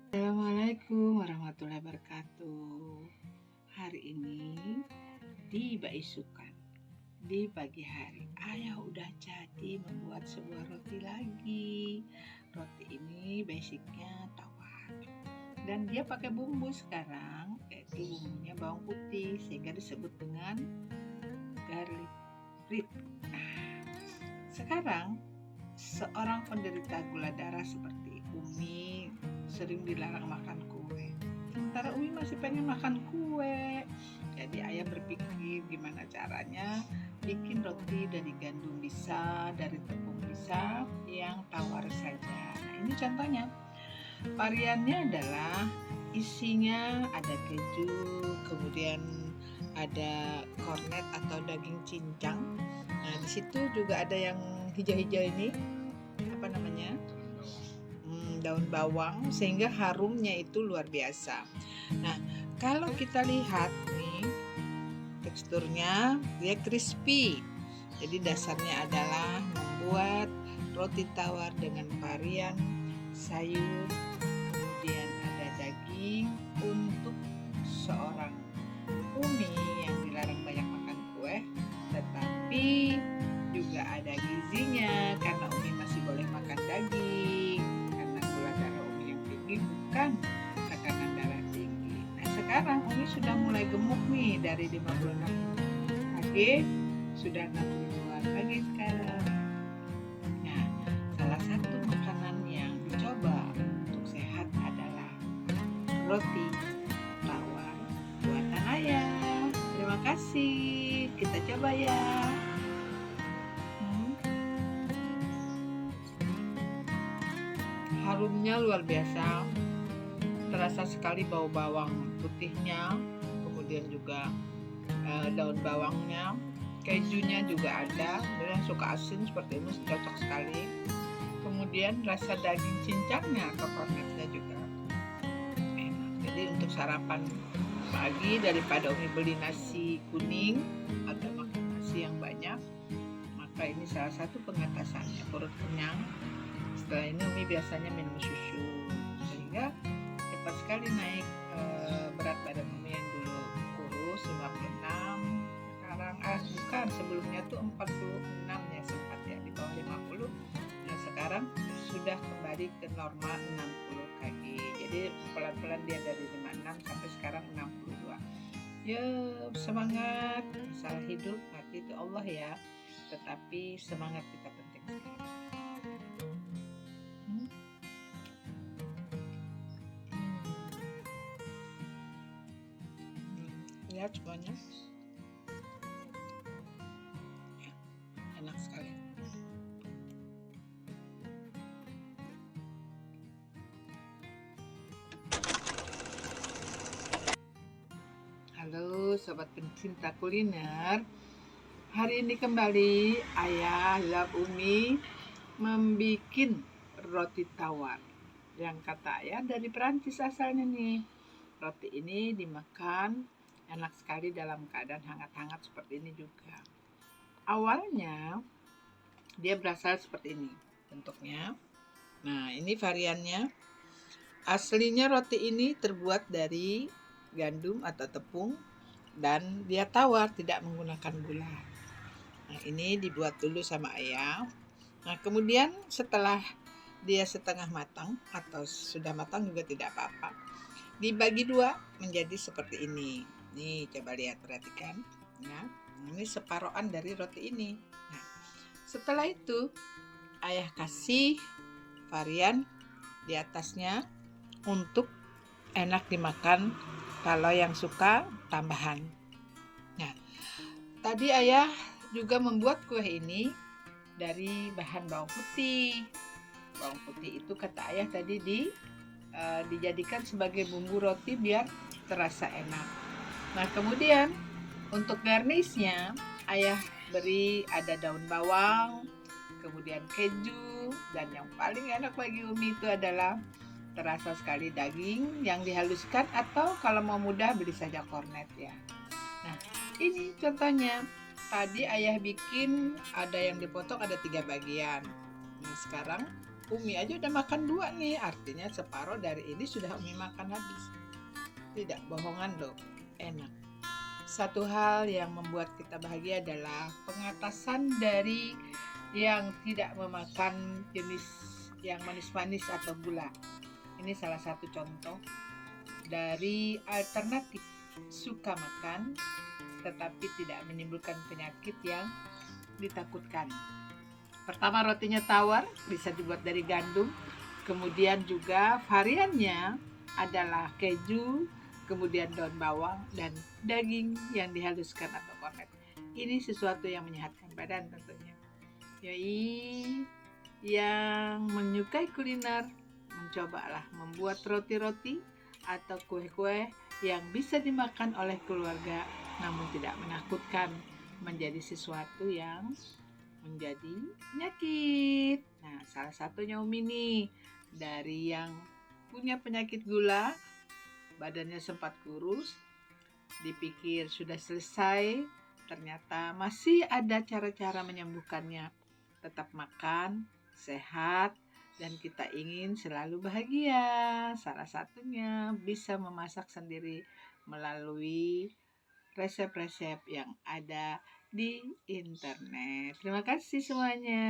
Assalamualaikum warahmatullahi wabarakatuh. Hari ini di Baisukan, di pagi hari, ayah udah jadi membuat sebuah roti lagi. Roti ini basicnya tawar dan dia pakai bumbu sekarang, yaitu bumbunya bawang putih sehingga disebut dengan garlic bread. Nah, sekarang seorang penderita gula darah seperti Umi sering dilarang makan kue. Sementara Umi masih pengen makan kue. Jadi ayah berpikir gimana caranya bikin roti dari gandum bisa, dari tepung bisa, yang tawar saja. Nah, ini contohnya. Variannya adalah isinya ada keju, kemudian ada kornet atau daging cincang. Nah, di situ juga ada yang hijau-hijau ini, apa namanya? Daun bawang, sehingga harumnya itu luar biasa. Nah, kalau kita lihat nih, teksturnya dia crispy. Jadi dasarnya adalah membuat roti tawar dengan varian sayur, kemudian ada daging untuk seorang Umi yang dilarang banyak makan kue, tetapi juga ada gizinya karena Umi masih boleh makan daging karena gula darah Umi yang tinggi bukan tekanan darah tinggi. Nah, sekarang Umi sudah mulai gemuk nih, dari 56 kg sudah 62 kg sekarang. Nah, salah satu makanan yang dicoba untuk sehat adalah roti tawar buatan ayah. Terima kasih, kita coba ya. Harumnya luar biasa, terasa sekali bau bawang putihnya, kemudian juga daun bawangnya, kejunya juga ada. Yang suka asin seperti ini cocok sekali. Kemudian rasa daging cincangnya atau kornetnya juga enak. Jadi untuk sarapan pagi, daripada Umi beli nasi kuning atau makan nasi yang banyak, maka ini salah satu pengatasannya, perut kenyang. Setelah ini Umi biasanya minum susu, sehingga cepat sekali naik berat badan Umi yang dulu kurus 56, sekarang bukan, sebelumnya tuh 46 ya, sempat ya di bawah 50. Nah, sekarang sudah kembali ke normal 60 kg. Jadi pelan-pelan dia dari 56 sampai sekarang 62. Ya, semangat. Masalah hidup mati itu Allah ya, tetapi semangat kita penting sekali. Lihat semuanya, ya, enak sekali. Halo sobat pencinta kuliner, hari ini kembali ayah dan Umi membuat roti tawar yang kata ayah dari Perancis asalnya nih. Roti ini dimakan enak sekali dalam keadaan hangat-hangat seperti ini juga. Awalnya dia berasal seperti ini bentuknya. Nah, ini variannya. Aslinya roti ini terbuat dari gandum atau tepung dan dia tawar, tidak menggunakan gula. Nah, ini dibuat dulu sama ayah. Nah, kemudian setelah dia setengah matang atau sudah matang juga tidak apa-apa, dibagi dua menjadi seperti ini. Nih, coba lihat, perhatikan ya. Ini separohan dari roti ini. Nah, setelah itu ayah kasih varian di atasnya untuk enak dimakan kalau yang suka tambahan. Nah, tadi ayah juga membuat kue ini dari bahan bawang putih. Bawang putih itu kata ayah tadi dijadikan sebagai bumbu roti biar terasa enak. Nah, kemudian untuk garnisnya ayah beri ada daun bawang, kemudian keju, dan yang paling enak bagi Umi itu adalah terasa sekali daging yang dihaluskan, atau kalau mau mudah beli saja kornet ya. Nah, ini contohnya. Tadi ayah bikin ada yang dipotong ada 3 bagian. Nah, sekarang Umi aja udah makan 2 nih, artinya separuh dari ini sudah Umi makan habis. Tidak bohongan loh, enak. Satu hal yang membuat kita bahagia adalah pengatasan dari yang tidak memakan jenis yang manis-manis atau gula. Ini salah satu contoh dari alternatif suka makan tetapi tidak menimbulkan penyakit yang ditakutkan. Pertama, rotinya tawar, bisa dibuat dari gandum. Kemudian juga variannya adalah keju, kemudian daun bawang, dan daging yang dihaluskan atau kornet. Ini sesuatu yang menyehatkan badan tentunya. Yoi, yang menyukai kuliner, mencobalah membuat roti-roti atau kue-kue yang bisa dimakan oleh keluarga namun tidak menakutkan menjadi sesuatu yang menjadi penyakit. Nah, salah satunya Umi nih, dari yang punya penyakit gula, badannya sempat kurus, dipikir sudah selesai, ternyata masih ada cara-cara menyembuhkannya. Tetap makan, sehat, dan kita ingin selalu bahagia. Salah satunya bisa memasak sendiri melalui resep-resep yang ada di internet. Terima kasih semuanya.